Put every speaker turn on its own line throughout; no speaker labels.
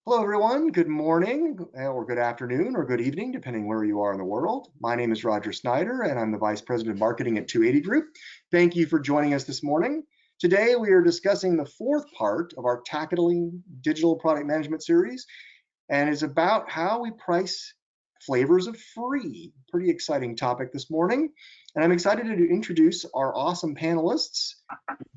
Hello, everyone. Good morning, or good afternoon, or good evening, depending where you are in the world. My name is Roger Snyder, and I'm the Vice President of Marketing at 280 Group. Thank you for joining us this morning. Today, we are discussing the fourth part of our Tackling Digital Product Management series, and it's about how we price flavors of free. Pretty exciting topic this morning. And I'm excited to introduce our awesome panelists.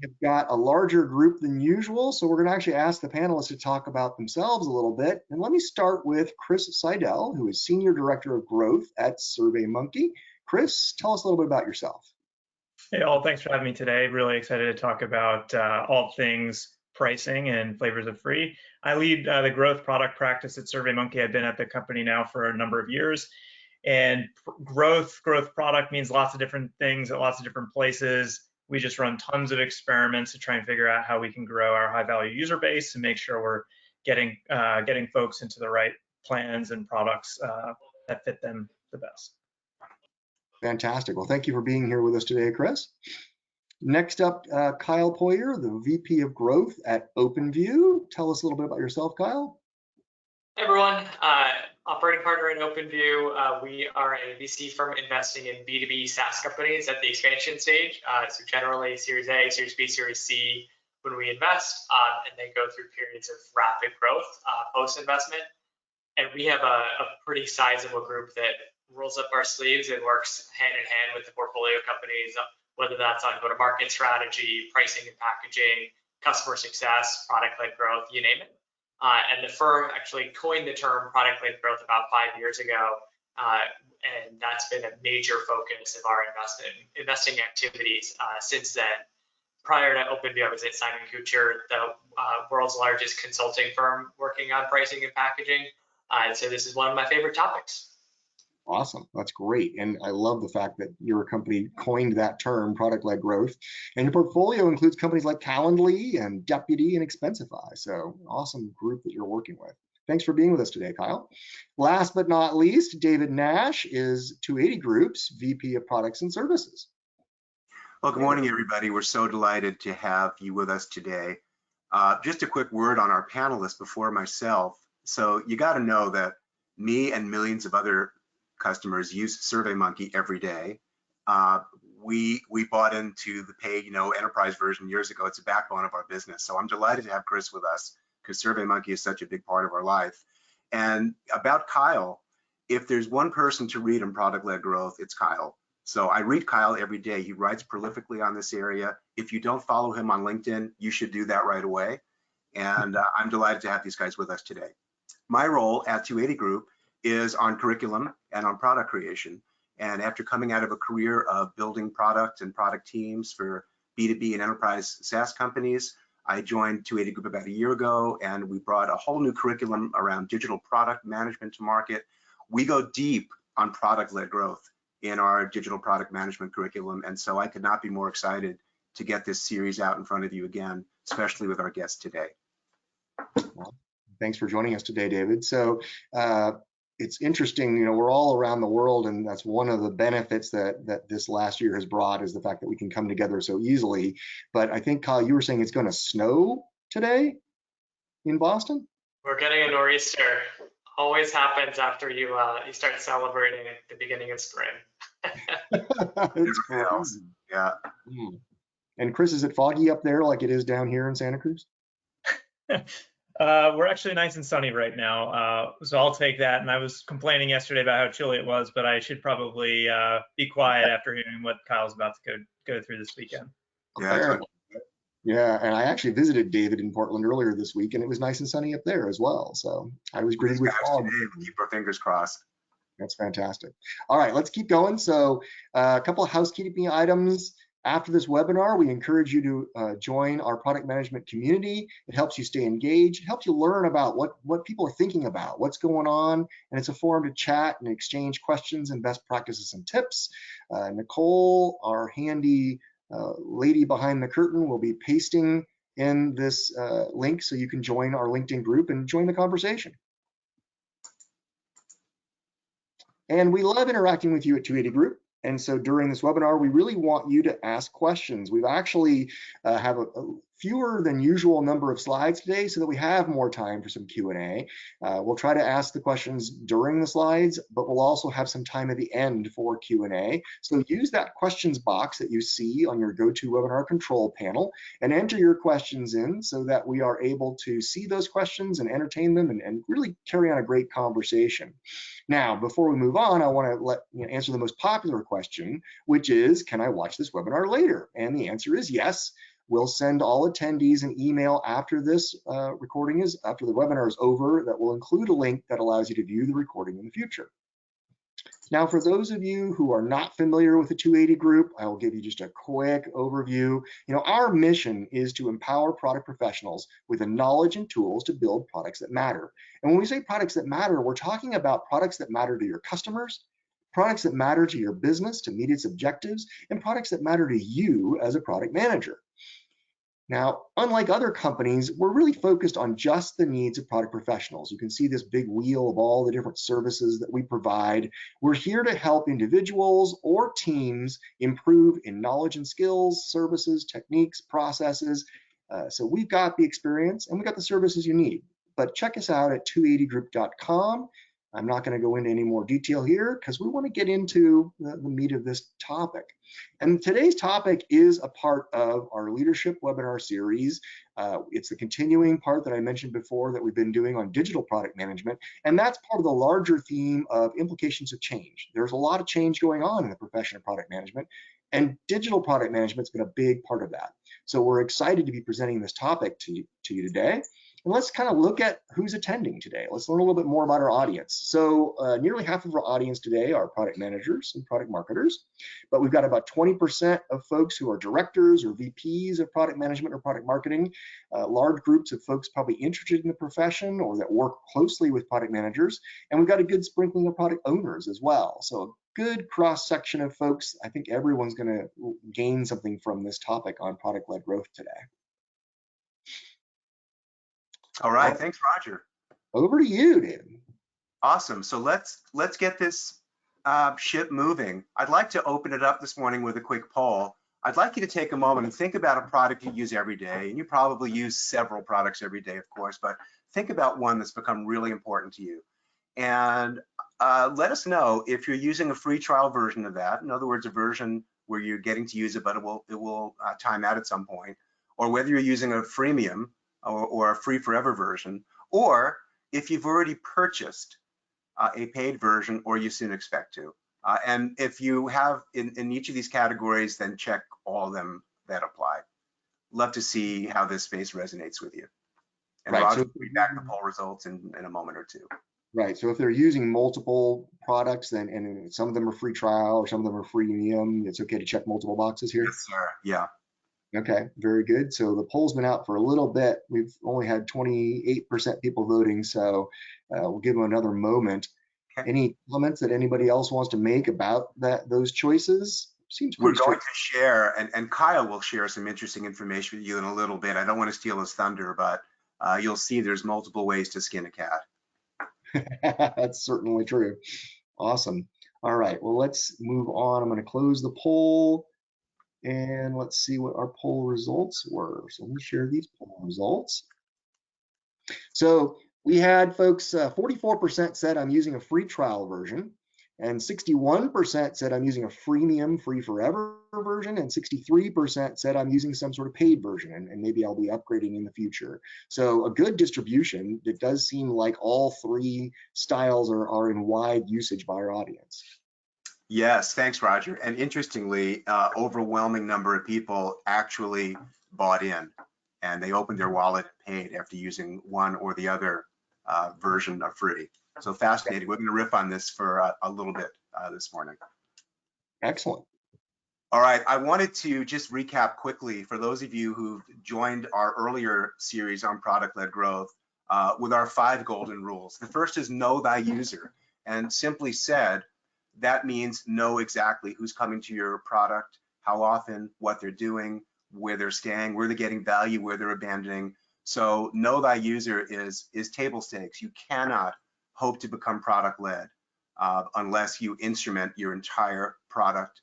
We've got a larger group than usual, so we're going to actually ask the panelists to talk about themselves a little bit. And let me start with Chris Seidell, who is Senior Director of Growth at SurveyMonkey. Chris, tell us a little bit about yourself.
Hey all, thanks for having me today. Really excited to talk about all things pricing and flavors of free. I lead the growth product practice at SurveyMonkey. I've been at the company now for a number of years. And growth product means lots of different things at lots of different places. We just run tons of experiments to try and figure out how we can grow our high value user base and make sure we're getting folks into the right plans and products that fit them the best.
Fantastic. Well, thank you for being here with us today, Chris. Next up, Kyle Poyar, the VP of Growth at OpenView. Tell us a little bit about yourself, Kyle.
Hey everyone, operating partner in OpenView. We are a VC firm investing in B2B SaaS companies at the expansion stage. So generally Series A, Series B, Series C when we invest, and they go through periods of rapid growth post-investment. And we have a pretty sizable group that rolls up our sleeves and works hand in hand with the portfolio companies, whether that's on go-to-market strategy, pricing and packaging, customer success, product-led growth, you name it. And the firm actually coined the term product-led growth about 5 years ago, and that's been a major focus of our investing activities since then. Prior to OpenView, I was at Simon Kucher, the world's largest consulting firm working on pricing and packaging. And so this is one of my favorite topics.
Awesome, that's great. And I love the fact that your company coined that term, product-led growth. And your portfolio includes companies like Calendly and Deputy and Expensify. So awesome group that you're working with. Thanks for being with us today, Kyle. Last but not least, David Nash is 280 Group's VP of Products and Services.
Well, good morning, everybody. We're so delighted to have you with us today. Just a quick word on our panelists before myself. So you got to know that me and millions of other customers use SurveyMonkey every day. We bought into the paid, enterprise version years ago. It's a backbone of our business. So I'm delighted to have Chris with us because SurveyMonkey is such a big part of our life. And about Kyle, if there's one person to read on product-led growth, it's Kyle. So I read Kyle every day. He writes prolifically on this area. If you don't follow him on LinkedIn, you should do that right away. And I'm delighted to have these guys with us today. My role at 280 Group is on curriculum and on product creation. And after coming out of a career of building product and product teams for B2B and enterprise SaaS companies, I joined 280 Group about a year ago, and we brought a whole new curriculum around digital product management to market. We go deep on product-led growth in our digital product management curriculum. And so I could not be more excited to get this series out in front of you again, especially with our guest today.
Well, thanks for joining us today, David. So it's interesting, we're all around the world, and that's one of the benefits that this last year has brought is the fact that we can come together so easily. But I think, Kyle, you were saying it's going to snow today in Boston?
We're getting a nor'easter. Always happens after you start celebrating at the beginning of spring.
It's crazy.
Yeah.
And Chris, is it foggy up there like it is down here in Santa Cruz?
We're actually nice and sunny right now, so I'll take that. And I was complaining yesterday about how chilly it was, but I should probably be quiet after hearing what Kyle's about to go through this weekend.
Yeah, and I actually visited David in Portland earlier this week, and it was nice and sunny up there as well. So I was greeted with fog.
Keep our fingers crossed.
That's fantastic. All right, let's keep going. So a couple of housekeeping items. After this webinar, we encourage you to join our product management community. It helps you stay engaged. It helps you learn about what people are thinking about, what's going on, and it's a forum to chat and exchange questions and best practices and tips. Nicole, our handy lady behind the curtain, will be pasting in this link so you can join our LinkedIn group and join the conversation. And we love interacting with you at 280 Group. And so during this webinar, we really want you to ask questions. We've actually have a fewer than usual number of slides today so that we have more time for some Q&A. We'll try to ask the questions during the slides, but we'll also have some time at the end for Q&A. So use that questions box that you see on your GoToWebinar control panel and enter your questions in so that we are able to see those questions and entertain them and really carry on a great conversation. Now, before we move on, I want to answer the most popular question, which is, can I watch this webinar later? And the answer is yes. We'll send all attendees an email after this after the webinar is over that will include a link that allows you to view the recording in the future. Now, for those of you who are not familiar with the 280 group, I will give you just a quick overview. Our mission is to empower product professionals with the knowledge and tools to build products that matter. And when we say products that matter, we're talking about products that matter to your customers, products that matter to your business to meet its objectives, and products that matter to you as a product manager. Now, unlike other companies, we're really focused on just the needs of product professionals. You can see this big wheel of all the different services that we provide. We're here to help individuals or teams improve in knowledge and skills, services, techniques, processes. So we've got the experience and we've got the services you need. But check us out at 280group.com. I'm not going to go into any more detail here because we want to get into the meat of this topic. And today's topic is a part of our leadership webinar series. It's the continuing part that I mentioned before that we've been doing on digital product management. And that's part of the larger theme of implications of change. There's a lot of change going on in the profession of product management, and digital product management's been a big part of that. So we're excited to be presenting this topic to you today. And let's kind of look at who's attending today. Let's learn a little bit more about our audience. So nearly half of our audience today are product managers and product marketers, but we've got about 20% of folks who are directors or VPs of product management or product marketing, large groups of folks probably interested in the profession or that work closely with product managers, and we've got a good sprinkling of product owners as well. So a good cross-section of folks. I think everyone's going to gain something from this topic on product-led growth today.
All right, thanks, Roger.
Over to you, David.
Awesome. So let's get this ship moving. I'd like to open it up this morning with a quick poll. I'd like you to take a moment and think about a product you use every day, and you probably use several products every day, of course, but think about one that's become really important to you. And let us know if you're using a free trial version of that. In other words, a version where you're getting to use it, but it will time out at some point, or whether you're using a freemium or a free forever version, or if you've already purchased a paid version or you soon expect to. And if you have in each of these categories, then check all of them that apply. Love to see how this space resonates with you. And right, Roger will read back the poll results in a moment or two.
Right, so if they're using multiple products and some of them are free trial or some of them are freemium, it's okay to check multiple boxes here?
Yes, sir, yeah.
Okay, very good. So the poll's been out for a little bit. We've only had 28% people voting, so we'll give them another moment. Okay. Any comments that anybody else wants to make about those choices? Seems
we're going to share, and Kyle will share some interesting information with you in a little bit. I don't want to steal his thunder, but you'll see there's multiple ways to skin a cat.
That's certainly true. Awesome. All right, well, let's move on. I'm going to close the poll. And let's see what our poll results were. So let me share these poll results. So we had folks, 44% said I'm using a free trial version, and 61% said I'm using a freemium free forever version, and 63% said I'm using some sort of paid version, and maybe I'll be upgrading in the future. So a good distribution. It does seem like all three styles are in wide usage by our audience.
Yes, thanks, Roger. And interestingly, overwhelming number of people actually bought in, and they opened their wallet and paid after using one or the other version of free. So fascinating. We're going to riff on this for a little bit this morning.
Excellent.
All right, I wanted to just recap quickly for those of you who've joined our earlier series on product-led growth with our 5 golden rules. The first is know thy user, and simply said, that means know exactly who's coming to your product, how often, what they're doing, where they're staying, where they're getting value, where they're abandoning. So know thy user is table stakes. You cannot hope to become product-led unless you instrument your entire product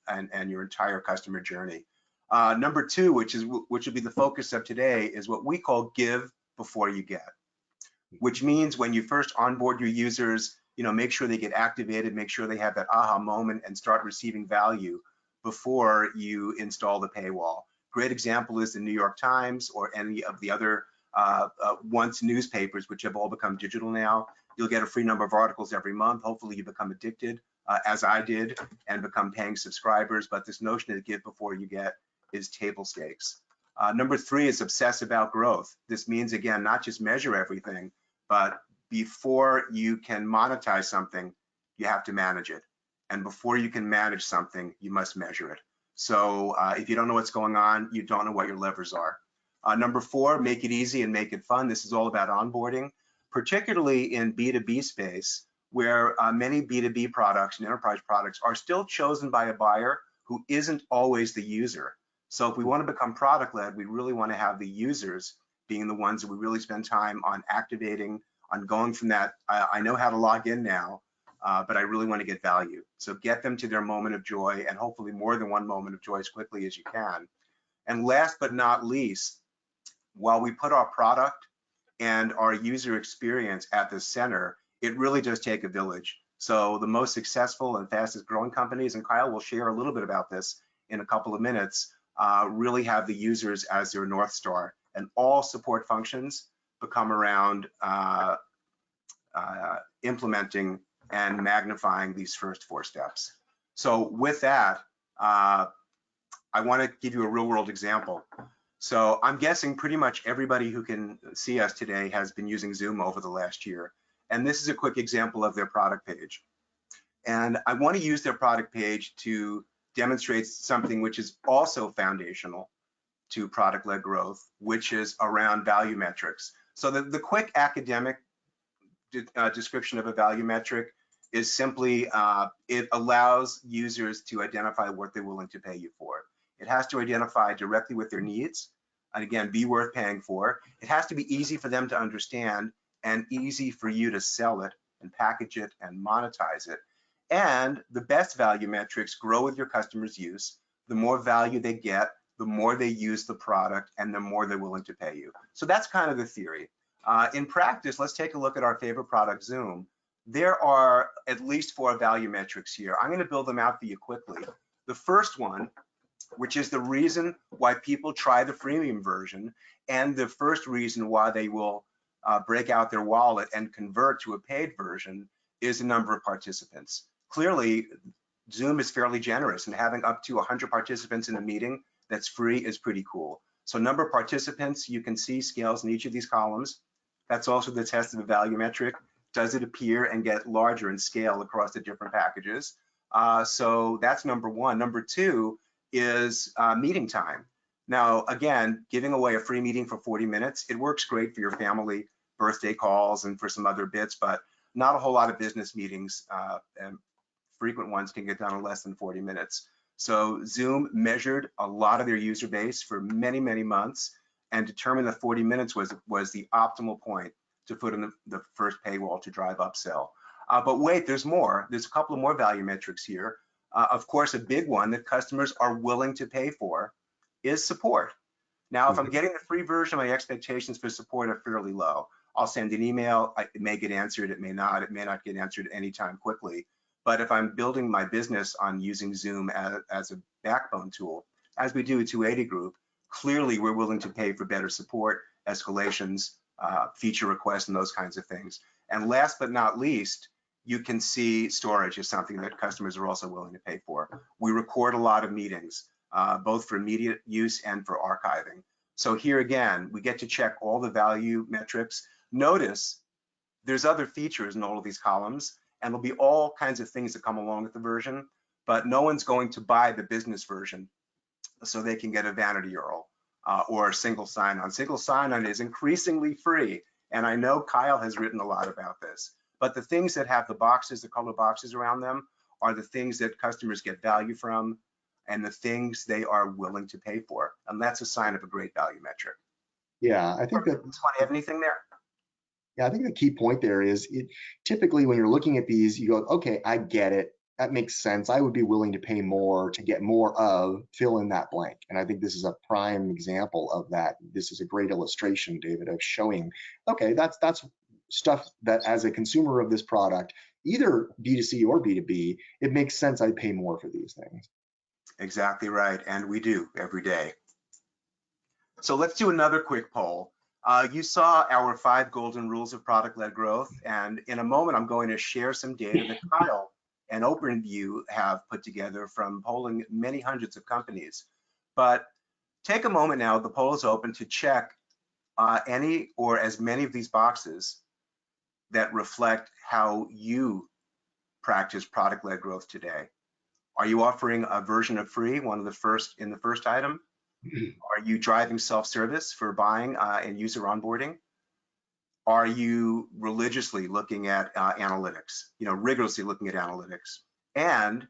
and your entire customer journey. Number two, which will be the focus of today, is what we call give before you get, which means when you first onboard your users, make sure they get activated, make sure they have that aha moment and start receiving value before you install the paywall. Great example is the New York Times or any of the other once newspapers, which have all become digital now. You'll get a free number of articles every month. Hopefully you become addicted, as I did, and become paying subscribers. But this notion of give before you get is table stakes. Number three is obsess about growth. This means, again, not just measure everything, but before you can monetize something, you have to manage it. And before you can manage something, you must measure it. So if you don't know what's going on, you don't know what your levers are. Number four, make it easy and make it fun. This is all about onboarding, particularly in B2B space, where many B2B products and enterprise products are still chosen by a buyer who isn't always the user. So if we want to become product-led, we really want to have the users being the ones that we really spend time on activating, on going from that, I know how to log in now, but I really want to get value. So get them to their moment of joy, and hopefully more than one moment of joy as quickly as you can. And last but not least, while we put our product and our user experience at the center, it really does take a village. So the most successful and fastest growing companies, and Kyle will share a little bit about this in a couple of minutes, really have the users as their North Star, and all support functions become around implementing and magnifying these first four steps. So with that, I want to give you a real world example. So I'm guessing pretty much everybody who can see us today has been using Zoom over the last year. And this is a quick example of their product page. And I want to use their product page to demonstrate something which is also foundational to product-led growth, which is around value metrics. So the quick academic description of a value metric is simply it allows users to identify what they're willing to pay you for. It has to identify directly with their needs, and again, be worth paying for. It has to be easy for them to understand and easy for you to sell it and package it and monetize it. And the best value metrics grow with your customers' use. The more value they get, the more they use the product, and the more they're willing to pay you. So that's kind of the theory. In practice, let's take a look at our favorite product, Zoom. There are at least 4 value metrics here. I'm going to build them out for you quickly. The first one, which is the reason why people try the freemium version, and the first reason why they will break out their wallet and convert to a paid version, is the number of participants. Clearly, Zoom is fairly generous, and having up to 100 participants in a meeting that's free is pretty cool. So number of participants, you can see scales in each of these columns. That's also the test of a value metric. Does it appear and get larger in scale across the different packages? So that's number one. Number two is meeting time. Now, again, giving away a free meeting for 40 minutes, it works great for your family, birthday calls, and for some other bits, but not a whole lot of business meetings, and frequent ones can get done in less than 40 minutes. So Zoom measured a lot of their user base for many, many months and determined that 40 minutes was the optimal point to put in the first paywall to drive upsell. But wait, there's more. There's a couple of more value metrics here. Of course, a big one that customers are willing to pay for is support. Now, if I'm getting the free version, my expectations for support are fairly low. I'll send an email, it may get answered, it may not get answered anytime quickly. But if I'm building my business on using Zoom as a backbone tool, as we do at 280 Group, clearly we're willing to pay for better support, escalations, feature requests, and those kinds of things. And last but not least, you can see storage is something that customers are also willing to pay for. We record a lot of meetings, both for immediate use and for archiving. So here again, we get to check all the value metrics. Notice there's other features in all of these columns, and there'll be all kinds of things that come along with the version, but no one's going to buy the business version so they can get a vanity URL or a single sign-on. Single sign-on is increasingly free, and I know Kyle has written a lot about this, but the things that have the boxes, the color boxes around them, are the things that customers get value from and the things they are willing to pay for, and that's a sign of a great value metric.
Yeah, I think that.
Want to add anything there?
Yeah, I think the key point there is typically when you're looking at these, you go, okay, I get it. that makes sense. I would be willing to pay more to get more of, fill in that blank. And I think this is a prime example of that. This is a great illustration, David, of showing, okay, that's stuff that as a consumer of this product, either B2C or B2B, it makes sense I'd pay more for these things.
Exactly right, and we do every day. So let's do another quick poll. You saw our 5 golden rules of product-led growth, and in a moment, I'm going to share some data that Kyle and OpenView have put together from polling many hundreds of companies. But take a moment now, the poll is open, to check any or as many of these boxes that reflect how you practice product-led growth today. Are you offering a version of free, one of the first in the first item? Are you driving self-service for buying and user onboarding? Are you religiously looking at analytics, rigorously looking at analytics? And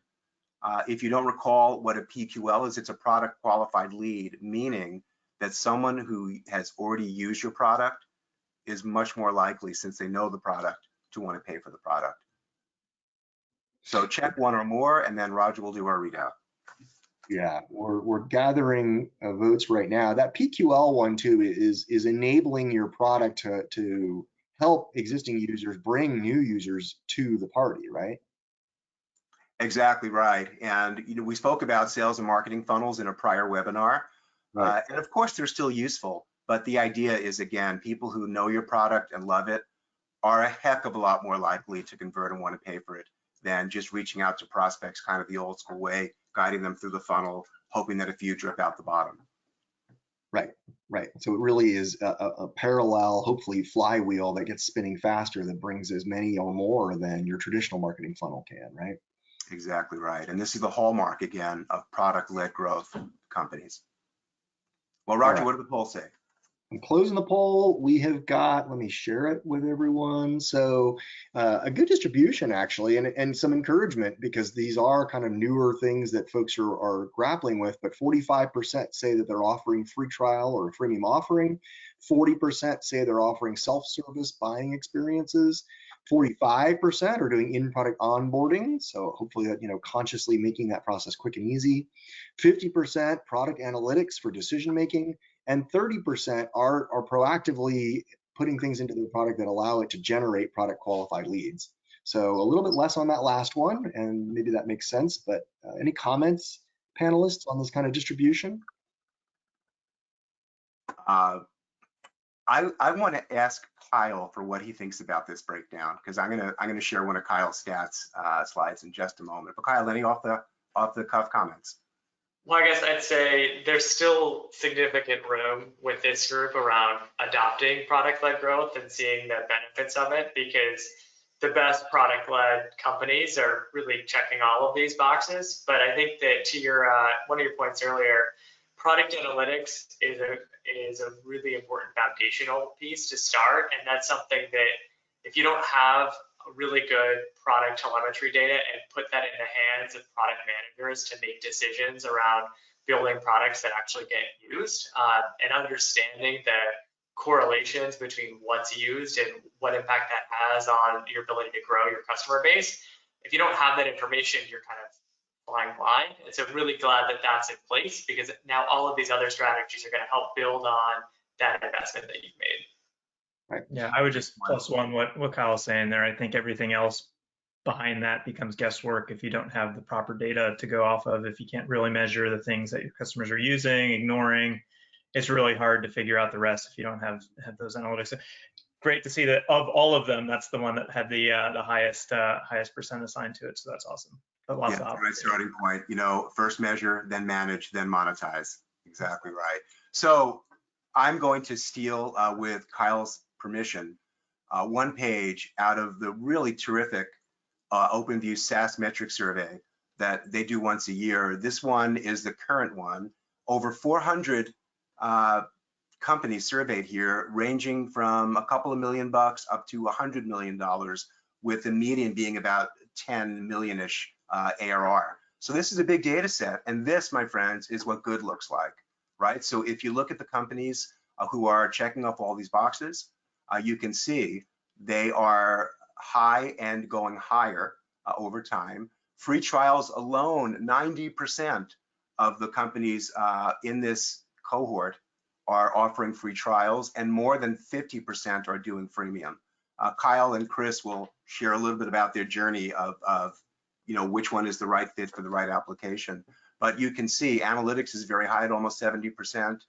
if you don't recall what a PQL is, it's a product qualified lead, meaning that someone who has already used your product is much more likely, since they know the product, to want to pay for the product. So check one or more, and then Roger will do our readout.
Yeah, we're gathering votes right now. That PQL one too is enabling your product to help existing users bring new users to the party, right?
Exactly right. And we spoke about sales and marketing funnels in a prior webinar. Right. And of course, they're still useful, but the idea is, again, people who know your product and love it are a heck of a lot more likely to convert and want to pay for it than just reaching out to prospects kind of the old school way, guiding them through the funnel, hoping that a few drip out the bottom.
Right. So it really is a parallel, hopefully flywheel that gets spinning faster, that brings as many or more than your traditional marketing funnel can, right?
Exactly right. And this is the hallmark, again, of product-led growth companies. Well, Roger, right. What did the poll say?
I'm closing the poll. We have got, let me share it with everyone. So a good distribution, actually, and some encouragement, because these are kind of newer things that folks are grappling with. But 45% say that they're offering free trial or a freemium offering. 40% say they're offering self-service buying experiences. 45% are doing in-product onboarding. So hopefully that, consciously making that process quick and easy. 50% product analytics for decision-making. And 30% are proactively putting things into their product that allow it to generate product qualified leads. So a little bit less on that last one, and maybe that makes sense, but any comments, panelists, on this kind of distribution?
I want to ask Kyle for what he thinks about this breakdown, because I'm gonna share one of Kyle's stats slides in just a moment. But Kyle, any off the cuff comments?
Well, I guess I'd say there's still significant room with this group around adopting product-led growth and seeing the benefits of it, because the best product-led companies are really checking all of these boxes. But I think that to your one of your points earlier, product analytics is a really important foundational piece to start, and that's something that if you don't have really good product telemetry data and put that in the hands of product managers to make decisions around building products that actually get used, and understanding the correlations between what's used and what impact that has on your ability to grow your customer base. If you don't have that information, you're kind of flying blind. And so really glad that that's in place, because now all of these other strategies are going to help build on that investment that you've made.
Right.
Yeah, I would just plus one what Kyle's saying there. I think everything else behind that becomes guesswork if you don't have the proper data to go off of. If you can't really measure the things that your customers are using, ignoring, it's really hard to figure out the rest if you don't have those analytics. So great to see that of all of them, that's the one that had the highest percent assigned to it. So that's awesome. But lots of
right starting point. First measure, then manage, then monetize. Exactly right. So I'm going to steal, with Kyle's permission, one page out of the really terrific OpenView SaaS metric survey that they do once a year. This one is the current one. Over 400 companies surveyed here, ranging from a couple of $1 million up to $100 million, with the median being about 10 million-ish ARR. So this is a big data set, and this, my friends, is what good looks like, right? So if you look at the companies who are checking off all these boxes, you can see they are high and going higher over time. free trials alone, 90% of the companies in this cohort are offering free trials, and more than 50% are doing freemium. Kyle and Chris will share a little bit about their journey of which one is the right fit for the right application. But you can see analytics is very high at almost 70%.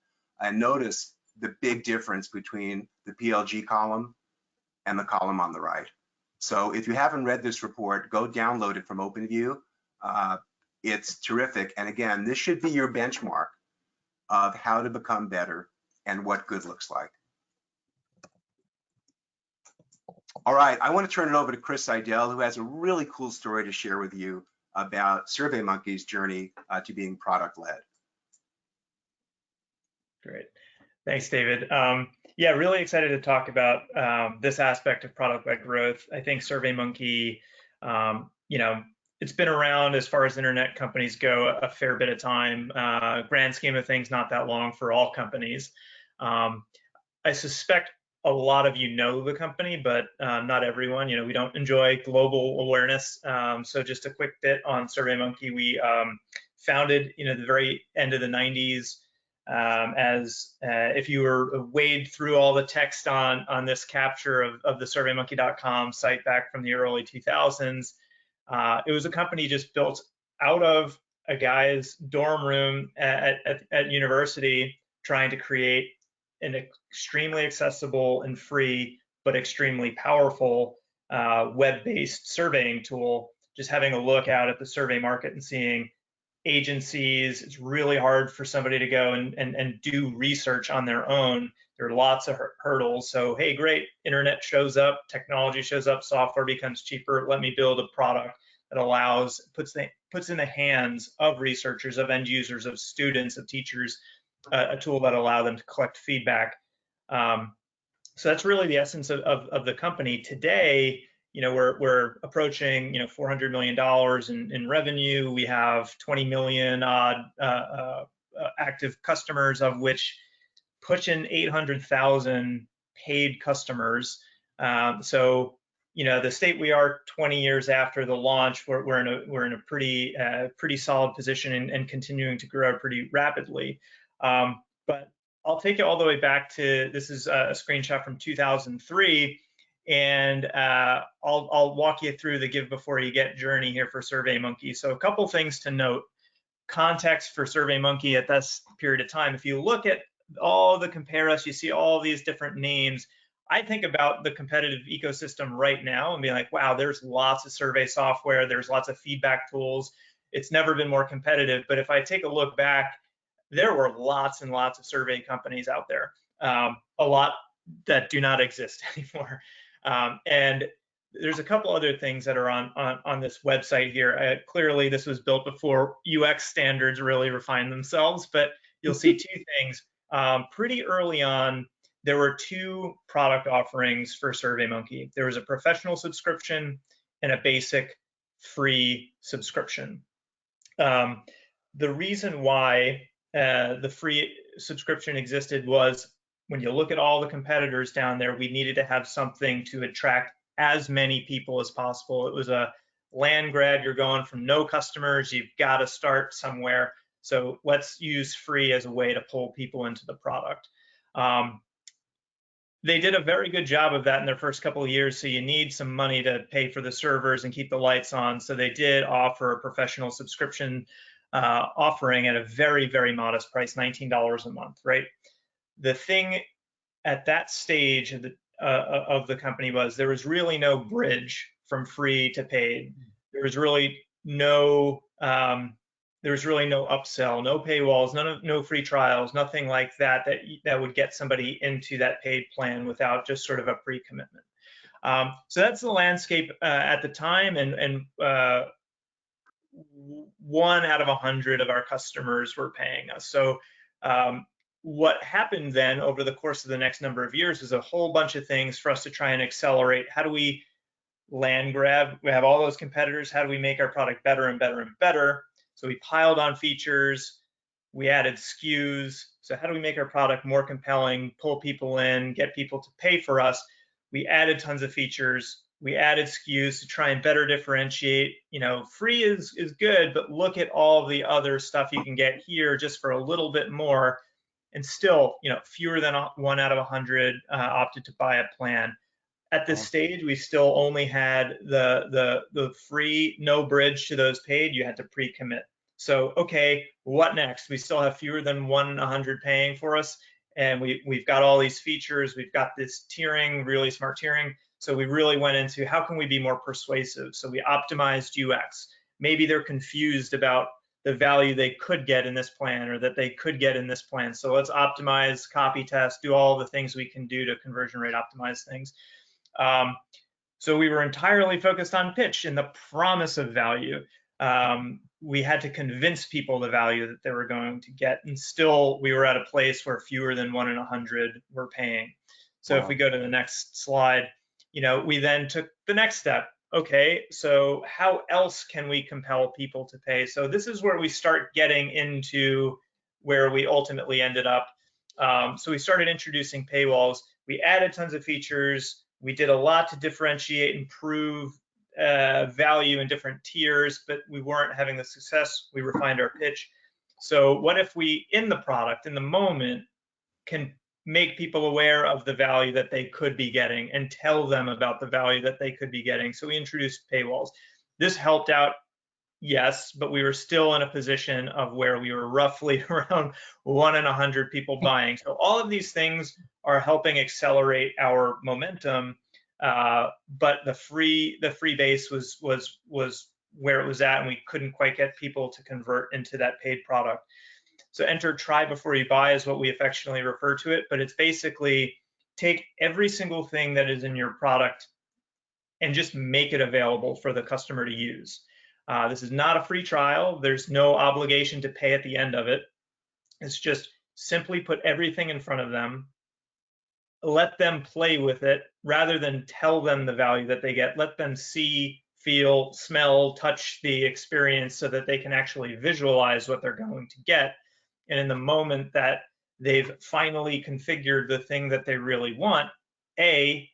And notice the big difference between the PLG column and the column on the right. So if you haven't read this report, go download it from OpenView. It's terrific. And again, this should be your benchmark of how to become better and what good looks like. All right, I want to turn it over to Chris Seidell, who has a really cool story to share with you about SurveyMonkey's journey to being product-led.
Great. Thanks, David. Yeah, really excited to talk about this aspect of product-led growth. I think SurveyMonkey, it's been around as far as internet companies go a fair bit of time. Grand scheme of things, not that long for all companies. I suspect a lot of you know the company, but not everyone. We don't enjoy global awareness. So just a quick bit on SurveyMonkey. We founded, the very end of the 90s. If you were wade through all the text on this capture of the SurveyMonkey.com site back from the early 2000s, it was a company just built out of a guy's dorm room at university, trying to create an extremely accessible and free, but extremely powerful web-based surveying tool. Just having a look out at the survey market and seeing agencies, it's really hard for somebody to go and do research on their own. There are lots of hurdles. So, hey, great, internet shows up, technology shows up, software becomes cheaper. Let me build a product that puts in the hands of researchers, of end users, of students, of teachers, a tool that allow them to collect feedback. So that's really the essence of the company. Today, we're approaching $400 million in revenue. We have 20 million odd active customers, of which pushing 800,000 paid customers. So the state we are 20 years after the launch, we're in a pretty solid position and continuing to grow pretty rapidly. But I'll take it all the way back to, this is a screenshot from 2003, and I'll walk you through the give before you get journey here for SurveyMonkey. So a couple things to note. Context for SurveyMonkey at this period of time. If you look at all the compare us, you see all these different names. I think about the competitive ecosystem right now and be like, wow, there's lots of survey software, there's lots of feedback tools. It's never been more competitive. But if I take a look back, there were lots and lots of survey companies out there, a lot that do not exist anymore. And there's a couple other things that are on this website here. Clearly, this was built before UX standards really refined themselves, but you'll see two things. Pretty early on, there were two product offerings for SurveyMonkey. There was a professional subscription and a basic free subscription. The reason why the free subscription existed was, when you look at all the competitors down there, we needed to have something to attract as many people as possible. It was a land grab. You're going from no customers, you've got to start somewhere. So let's use free as a way to pull people into the product. They did a very good job of that in their first couple of years. So you need some money to pay for the servers and keep the lights on. So they did offer a professional subscription offering at a very, very modest price, $19 a month, right? The thing at that stage of the company was there was really no bridge from free to paid. There was really no upsell, no paywalls, no free trials, nothing like that would get somebody into that paid plan without just sort of a pre-commitment. So that's the landscape at the time, and 1 out of 100 of our customers were paying us. So what happened then over the course of the next number of years is a whole bunch of things for us to try and accelerate. How do we land grab? We have all those competitors. How do we make our product better and better and better? So we piled on features, we added SKUs. So how do we make our product more compelling, pull people in, get people to pay for us? We added tons of features, We added SKUs to try and better differentiate. Free is good, but look at all the other stuff you can get here just for a little bit more. And still, fewer than 1 out of 100 opted to buy a plan. At this stage, we still only had the free, no bridge to those paid. You had to pre-commit. So, okay, what next? We still have fewer than 1 in 100 paying for us, and we've got all these features. We've got this tiering, really smart tiering. So we really went into how can we be more persuasive? So we optimized UX. Maybe they're confused about the value they could get in this plan or that they could get in this plan. So let's optimize, copy test, do all the things we can do to conversion rate optimize things. So we were entirely focused on pitch and the promise of value. We had to convince people the value that they were going to get, and still we were at a place where fewer than 1 in 100 were paying. So if we go to the next slide, we then took the next step. Okay, so how else can we compel people to pay? So this is where we start getting into where we ultimately ended up. So we started introducing paywalls. We added tons of features. We did a lot to differentiate and prove value in different tiers, but we weren't having the success. We refined our pitch. So what if we, in the product, in the moment, can make people aware of the value that they could be getting and tell them about the value that they could be getting? So we introduced paywalls. This helped out, yes, but we were still in a position of where we were roughly around 1 in 100 people buying. So all of these things are helping accelerate our momentum, but the free base was where it was at, and we couldn't quite get people to convert into that paid product. So enter try before you buy is what we affectionately refer to it, but it's basically take every single thing that is in your product and just make it available for the customer to use. This is not a free trial. There's no obligation to pay at the end of it. It's just simply put everything in front of them, let them play with it rather than tell them the value that they get. Let them see, feel, smell, touch the experience so that they can actually visualize what they're going to get. And in the moment that they've finally configured the thing that they really want, they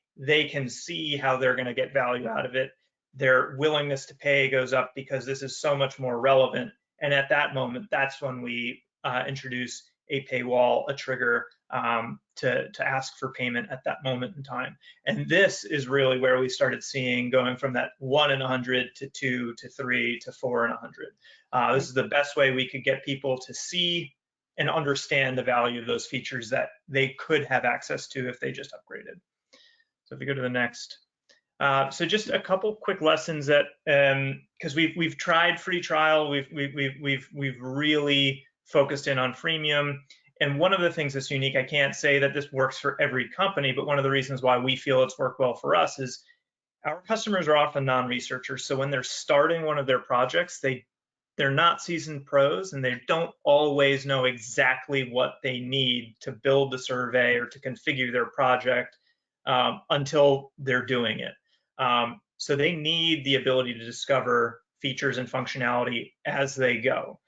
can see how they're going to get value out of it. Their willingness to pay goes up because this is so much more relevant. And at that moment, that's when we introduce a paywall, a trigger to ask for payment at that moment in time. And this is really where we started seeing going from that 1 in 100 to 2 to 3 to 4 in 100. This is the best way we could get people to see and understand the value of those features that they could have access to if they just upgraded. So if we go to the next. So just a couple quick lessons that, because we've tried free trial, we've really focused in on freemium. And one of the things that's unique, I can't say that this works for every company, but one of the reasons why we feel it's worked well for us is our customers are often non-researchers. So when they're starting one of their projects, they're not seasoned pros and they don't always know exactly what they need to build the survey or to configure their project until they're doing it. So they need the ability to discover features and functionality as they go.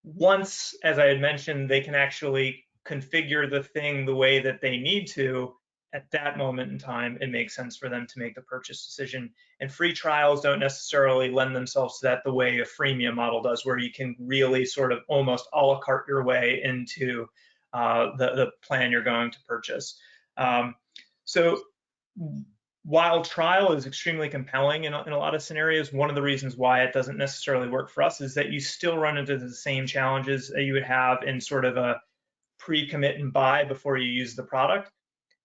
Once, as I had mentioned, they can actually configure the thing the way that they need to, at that moment in time, it makes sense for them to make the purchase decision. And free trials don't necessarily lend themselves to that the way a freemium model does, where you can really sort of almost a la carte your way into the plan you're going to purchase. So while trial is extremely compelling in a lot of scenarios, one of the reasons why it doesn't necessarily work for us is that you still run into the same challenges that you would have in sort of a pre-commit and buy before you use the product.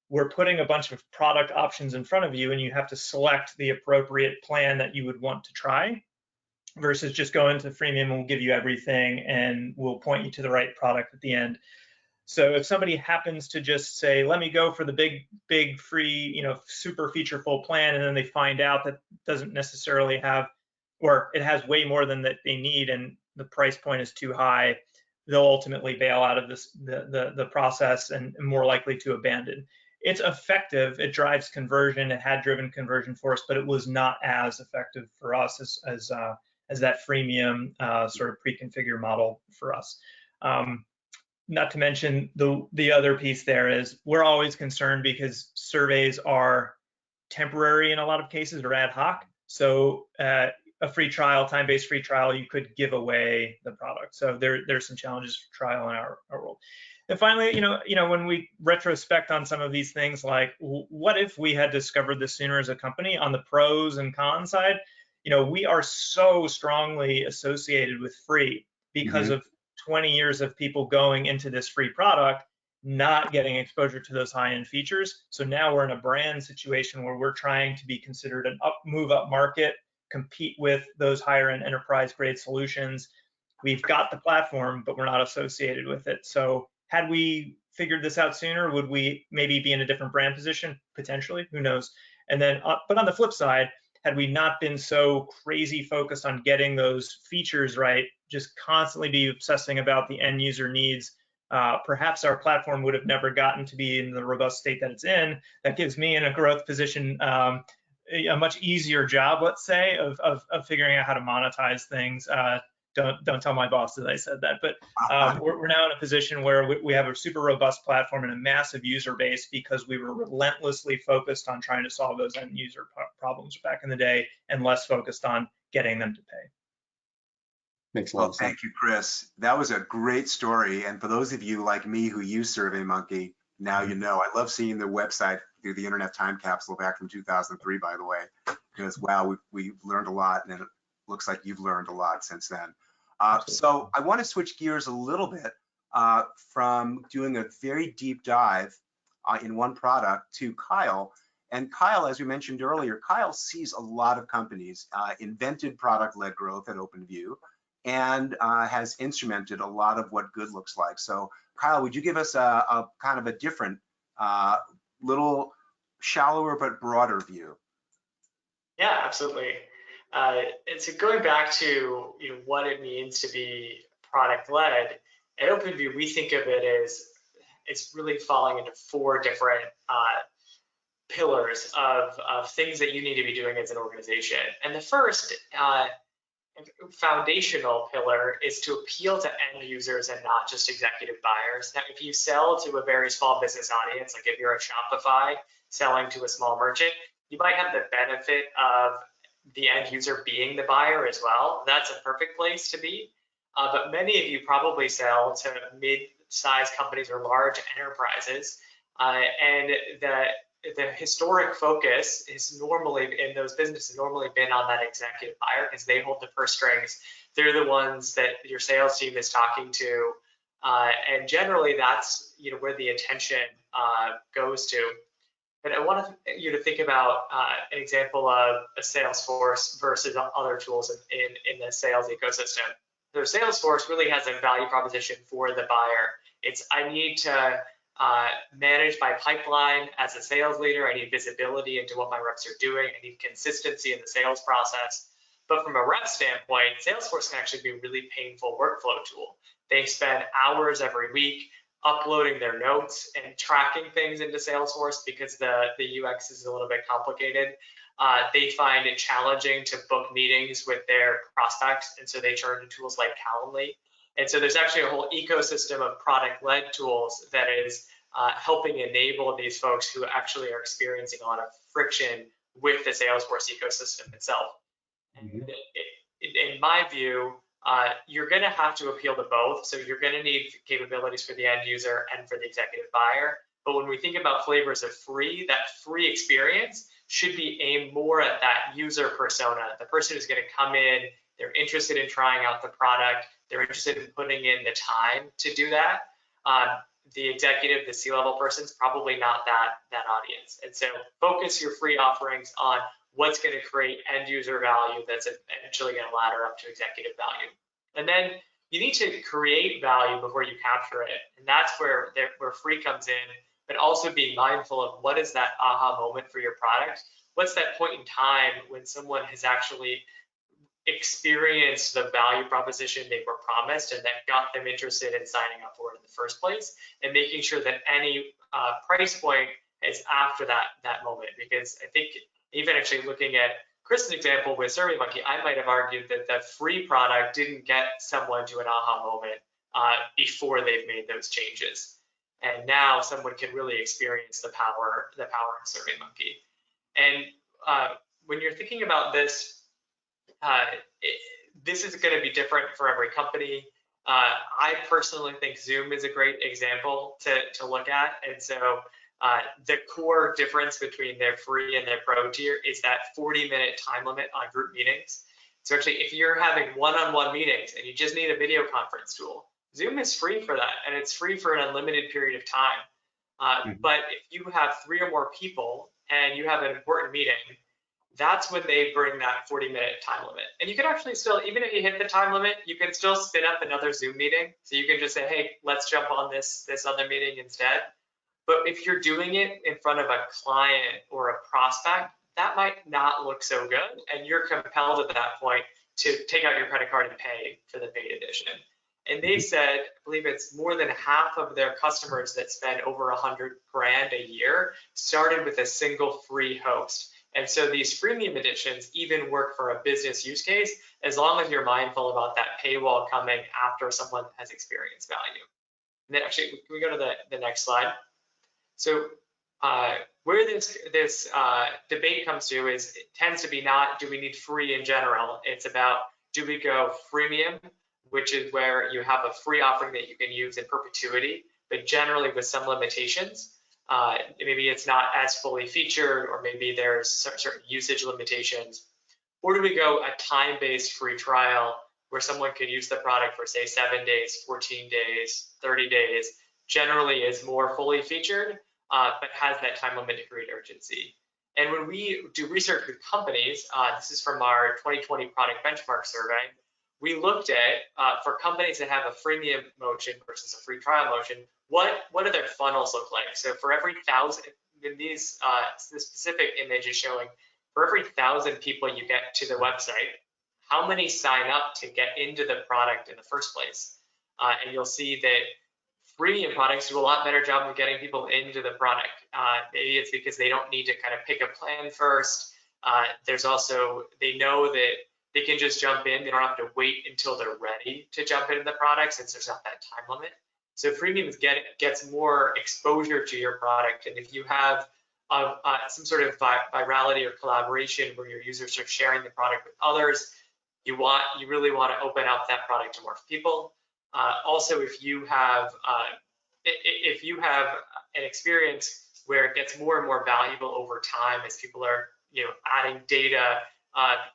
We're putting a bunch of product options in front of you and you have to select the appropriate plan that you would want to try versus just go into freemium and we'll give you everything and we'll point you to the right product at the end. So if somebody happens to just say, let me go for the big free, super featureful plan, and then they find out that doesn't necessarily have, or it has way more than that they need and the price point is too high, they'll ultimately bail out of the process and more likely to abandon. It's effective, it drives conversion, it had driven conversion for us, but it was not as effective for us as that freemium sort of pre-configure model for us. Not to mention the other piece there is we're always concerned because surveys are temporary in a lot of cases or ad hoc. So a free trial, time-based free trial, you could give away the product. So there's some challenges for trial in our world. And finally, when we retrospect on some of these things, like what if we had discovered this sooner as a company? On the pros and cons side, we are so strongly associated with free because of 20 years of people going into this free product, not getting exposure to those high-end features. So now we're in a brand situation where we're trying to be considered an move up market, compete with those higher end enterprise grade solutions. We've got the platform, but we're not associated with it. So had we figured this out sooner, would we maybe be in a different brand position? Potentially, who knows? And then, but on the flip side, had we not been so crazy focused on getting those features right, just constantly be obsessing about the end user needs, perhaps our platform would have never gotten to be in the robust state that it's in. That gives me in a growth position a much easier job, let's say, of figuring out how to monetize things. Don't tell my boss that I said that, but we're now in a position where we have a super robust platform and a massive user base because we were relentlessly focused on trying to solve those end user problems back in the day and less focused on getting them to pay.
Makes a lot of sense.
Thank you, Chris. That was a great story. And for those of you like me who use SurveyMonkey, now you know. I love seeing the website through the Internet Time Capsule back from 2003, by the way, because wow, we've learned a lot, and it looks like you've learned a lot since then. So I want to switch gears a little bit from doing a very deep dive in one product to Kyle. And Kyle, as we mentioned earlier, Kyle sees a lot of companies, invented product-led growth at OpenView, and has instrumented a lot of what good looks like. So Kyle, would you give us a kind of a different, little shallower but broader view?
Yeah, absolutely. And so going back to what it means to be product-led, at OpenView, we think of it as it's really falling into 4 different pillars of things that you need to be doing as an organization. And the first foundational pillar is to appeal to end users and not just executive buyers. Now, if you sell to a very small business audience, like if you're a Shopify selling to a small merchant, you might have the benefit of the end user being the buyer as well. That's a perfect place to be. But many of you probably sell to mid-sized companies or large enterprises, and the historic focus is normally in those businesses normally been on that executive buyer because they hold the purse strings. They're the ones that your sales team is talking to, and generally that's where the attention goes to. But I want you to think about an example of a Salesforce versus other tools in the sales ecosystem. So Salesforce really has a value proposition for the buyer. It's I need to manage my pipeline as a sales leader. I need visibility into what my reps are doing. I need consistency in the sales process. But from a rep standpoint, Salesforce can actually be a really painful workflow tool. They spend hours every week uploading their notes and tracking things into Salesforce because the UX is a little bit complicated. They find it challenging to book meetings with their prospects, and so they turn to tools like Calendly. And so there's actually a whole ecosystem of product-led tools that is helping enable these folks who actually are experiencing a lot of friction with the Salesforce ecosystem itself. Mm-hmm. And in my view, you're going to have to appeal to both. So you're going to need capabilities for the end user and for the executive buyer. But when we think about flavors of free, that free experience should be aimed more at that user persona, the person who's going to come in, they're interested in trying out the product, they're interested in putting in the time to do that. The executive, the C-level person's probably not that audience. And so focus your free offerings on what's going to create end user value that's eventually going to ladder up to executive value. And then you need to create value before you capture it. And that's where free comes in, but also being mindful of what is that aha moment for your product? What's that point in time when someone has actually experienced the value proposition they were promised and that got them interested in signing up for it in the first place, and making sure that any price point is after that moment. Because I think even actually looking at Chris's example with SurveyMonkey, I might have argued that the free product didn't get someone to an aha moment before they've made those changes. And now someone can really experience the power of SurveyMonkey. And when you're thinking about this, this is going to be different for every company. I personally think Zoom is a great example to look at. And so the core difference between their free and their pro tier is that 40-minute time limit on group meetings. So actually, if you're having one-on-one meetings and you just need a video conference tool, Zoom is free for that, and it's free for an unlimited period of time. But if you have 3 or more people and you have an important meeting, that's when they bring that 40-minute time limit. And you can actually still, even if you hit the time limit, you can still spin up another Zoom meeting. So you can just say, hey, let's jump on this other meeting instead. But if you're doing it in front of a client or a prospect, that might not look so good. And you're compelled at that point to take out your credit card and pay for the paid edition. And they said, I believe it's more than half of their customers that spend over $100 grand a year started with a single free host. And so these freemium editions even work for a business use case, as long as you're mindful about that paywall coming after someone has experienced value. And then actually, can we go to the next slide? So where this debate comes to is, it tends to be not, do we need free in general? It's about, do we go freemium, which is where you have a free offering that you can use in perpetuity, but generally with some limitations. Maybe it's not as fully featured, or maybe there's certain usage limitations. Or do we go a time-based free trial where someone could use the product for, say, 7 days, 14 days, 30 days, generally is more fully featured, but has that time limit to create urgency. And when we do research with companies, this is from our 2020 product benchmark survey, we looked at, for companies that have a freemium motion versus a free trial motion, what do their funnels look like? So for every 1,000, in these, the specific image is showing, for every 1,000 people you get to the website, how many sign up to get into the product in the first place? And you'll see that freemium products do a lot better job of getting people into the product. Maybe it's because they don't need to kind of pick a plan first. There's also, they know that they can just jump in. They don't have to wait until they're ready to jump into the product, since there's not that time limit. So freemium gets more exposure to your product. And if you have some sort of virality or collaboration where your users are sharing the product with others, you really want to open up that product to more people. Also, if you have an experience where it gets more and more valuable over time as people are adding data,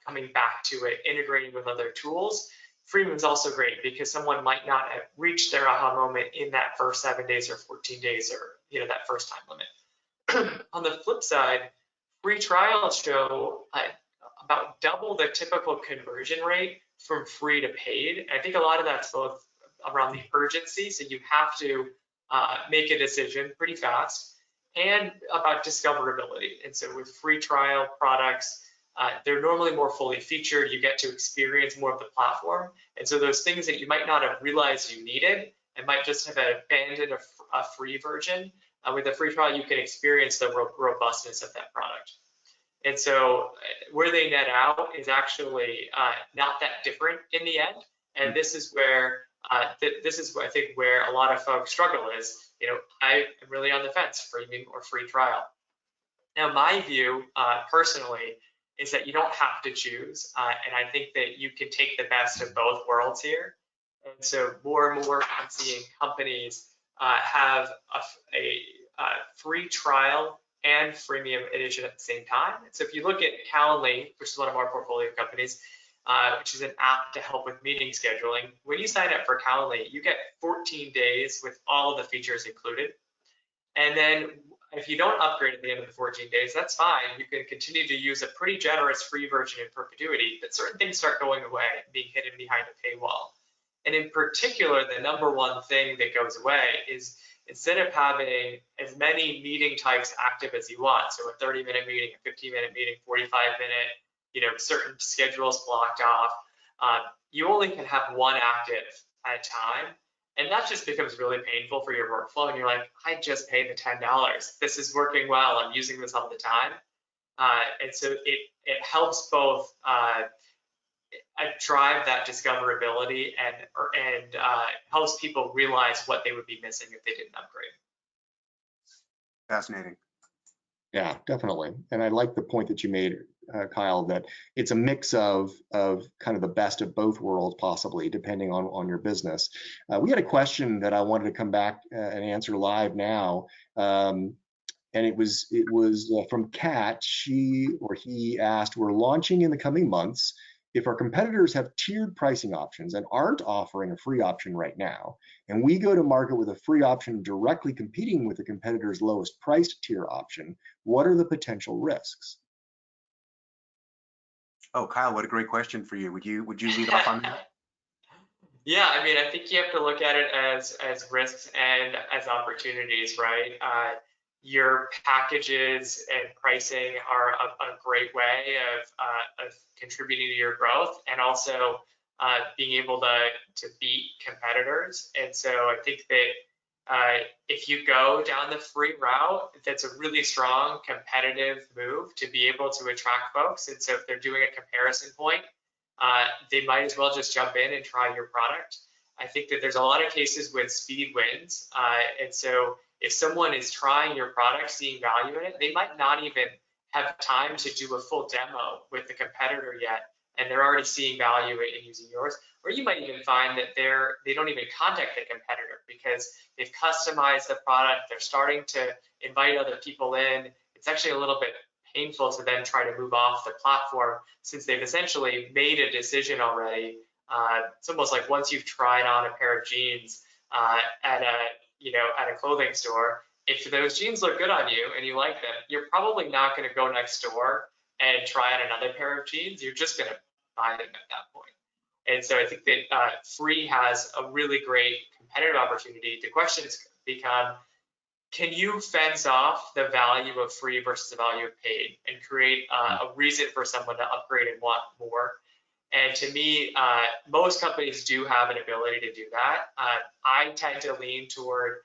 coming back to it, integrating with other tools, freemium is also great, because someone might not have reached their aha moment in that first 7 days or 14 days, or that first time limit. On the flip side, free trials show about double the typical conversion rate from free to paid. And I think a lot of that's both around the urgency, so you have to make a decision pretty fast, and about discoverability. And so with free trial products, they're normally more fully featured. You get to experience more of the platform. And so those things that you might not have realized you needed, and might just have abandoned a free version, with a free trial, you can experience the robustness of that product. And so where they net out is actually not that different in the end. And this is where I think where a lot of folks struggle is, I am really on the fence, freemium or free trial. Now, my view personally is that you don't have to choose. And I think that you can take the best of both worlds here. And so more and more I'm seeing companies have a free trial and freemium edition at the same time. So if you look at Calendly, which is one of our portfolio companies, which is an app to help with meeting scheduling, when you sign up for Calendly, you get 14 days with all of the features included. And then if you don't upgrade at the end of the 14 days, that's fine. You can continue to use a pretty generous free version in perpetuity, but certain things start going away, being hidden behind a paywall. And in particular, the number one thing that goes away is, instead of having as many meeting types active as you want, so a 30-minute meeting, a 15-minute meeting, 45-minute, certain schedules blocked off, you only can have one active at a time. And that just becomes really painful for your workflow. And you're like, I just paid the $10. This is working well. I'm using this all the time. And so it helps both drive that discoverability and helps people realize what they would be missing if they didn't upgrade.
Fascinating.
Yeah, definitely. And I like the point that you made, Kyle, that it's a mix of kind of the best of both worlds, possibly, depending on your business. We had a question that I wanted to come back and answer live now. And it was from Kat. She or he asked, we're launching in the coming months. If our competitors have tiered pricing options and aren't offering a free option right now, and we go to market with a free option directly competing with the competitor's lowest priced tier option, what are the potential risks?
Oh, Kyle, what a great question for you. Would you lead off on that?
Yeah, I mean, I think you have to look at it as risks and as opportunities, right? Your packages and pricing are a great way of contributing to your growth, and also being able to beat competitors. And so I think that if you go down the free route, that's a really strong competitive move to be able to attract folks. And so if they're doing a comparison point, they might as well just jump in and try your product. I think that there's a lot of cases with speed wins. And so if someone is trying your product, seeing value in it, they might not even have time to do a full demo with the competitor yet, and they're already seeing value in using yours. Or you might even find that they don't even contact the competitor because they've customized the product, they're starting to invite other people in. It's actually a little bit painful to then try to move off the platform since they've essentially made a decision already. It's almost like once you've tried on a pair of jeans at a clothing store, if those jeans look good on you and you like them, you're probably not going to go next door and try on another pair of jeans. You're just going to buy them at that point. And so I think that free has a really great competitive opportunity. The questions become, can you fence off the value of free versus the value of paid and create a reason for someone to upgrade and want more? And to me, most companies do have an ability to do that. I tend to lean toward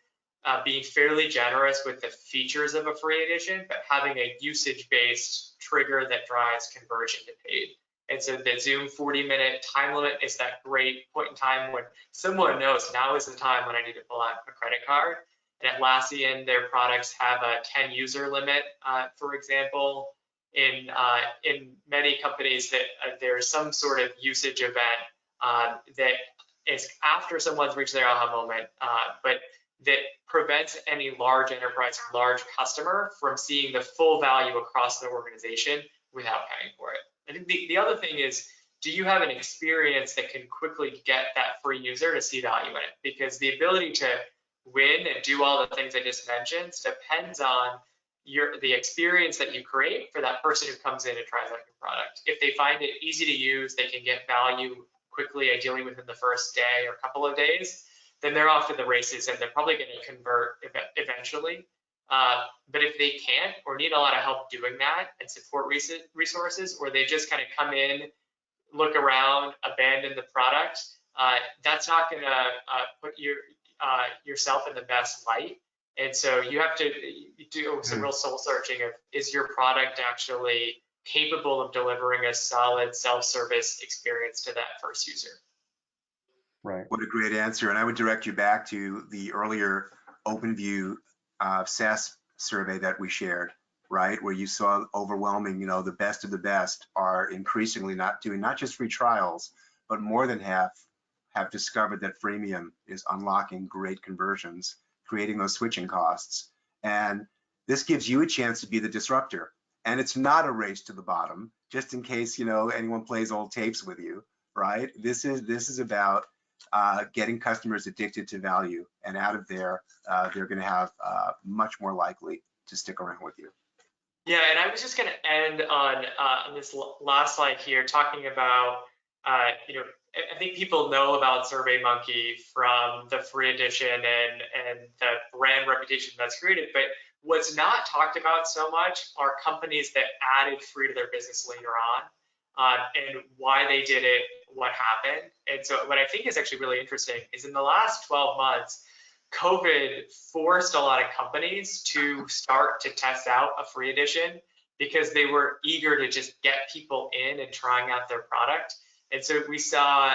being fairly generous with the features of a free edition, but having a usage-based trigger that drives conversion to paid. And so the Zoom 40-minute time limit is that great point in time when someone knows now is the time when I need to pull out a credit card. And Atlassian, their products have a 10 user limit, for example. In many companies, that there's some sort of usage event that is after someone's reached their aha moment, but that prevents any large enterprise, large customer from seeing the full value across the organization without paying for it. I think the other thing is, do you have an experience that can quickly get that free user to see value in it? Because the ability to win and do all the things I just mentioned depends on the experience that you create for that person who comes in and tries out your product. If they find it easy to use, they can get value quickly, ideally within the first day or couple of days, then they're off to the races and they're probably going to convert eventually. But if they can't or need a lot of help doing that and support resources, or they just kind of come in, look around, abandon the product, that's not going to put yourself in the best light. And so you have to do some real soul searching of, is your product actually capable of delivering a solid self-service experience to that first user?
Right.
What a great answer. And I would direct you back to the earlier OpenView SaaS survey that we shared, right? Where you saw overwhelming, the best of the best are increasingly not just free trials, but more than half have discovered that freemium is unlocking great conversions, creating those switching costs. And this gives you a chance to be the disruptor. And it's not a race to the bottom, just in case, anyone plays old tapes with you, right? This is about getting customers addicted to value, and out of there, they're going to have much more likely to stick around with you.
Yeah, and I was just going to end on this last slide here, talking about, I think people know about SurveyMonkey from the free edition and the brand reputation that's created, but what's not talked about so much are companies that added free to their business later on, and why they did it, what happened. And so what I think is actually really interesting is in the last 12 months, COVID forced a lot of companies to start to test out a free edition because they were eager to just get people in and trying out their product. And so we saw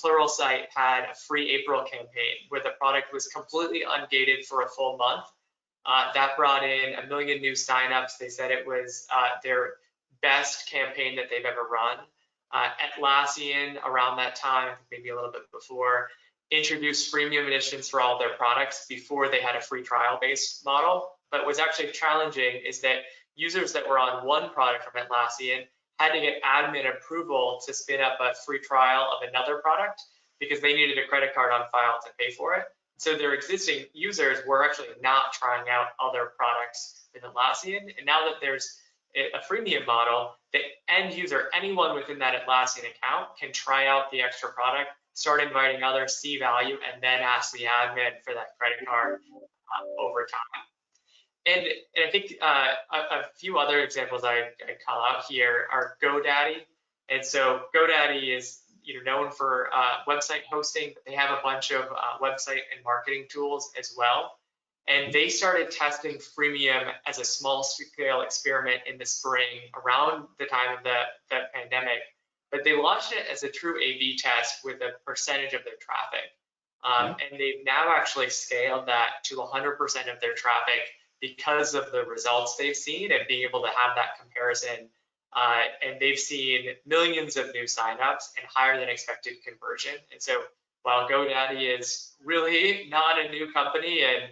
Pluralsight had a free April campaign where the product was completely ungated for a full month. That brought in 1 million new signups. They said it was their best campaign that they've ever run. Atlassian, around that time, I think maybe a little bit before, introduced freemium editions for all their products before they had a free trial-based model. But what's actually challenging is that users that were on one product from Atlassian had to get admin approval to spin up a free trial of another product because they needed a credit card on file to pay for it. So their existing users were actually not trying out other products with Atlassian. And now that there's a freemium model, the end user, anyone within that Atlassian account, can try out the extra product, start inviting others, see value, and then ask the admin for that credit card over time. And I think a few other examples I call out here are GoDaddy. And so GoDaddy is known for website hosting, but they have a bunch of website and marketing tools as well. And they started testing freemium as a small scale experiment in the spring around the time of the pandemic. But they launched it as a true A/B test with a percentage of their traffic. And they've now actually scaled that to 100% of their traffic because of the results they've seen and being able to have that comparison. And they've seen millions of new signups and higher than expected conversion. And so while GoDaddy is really not a new company and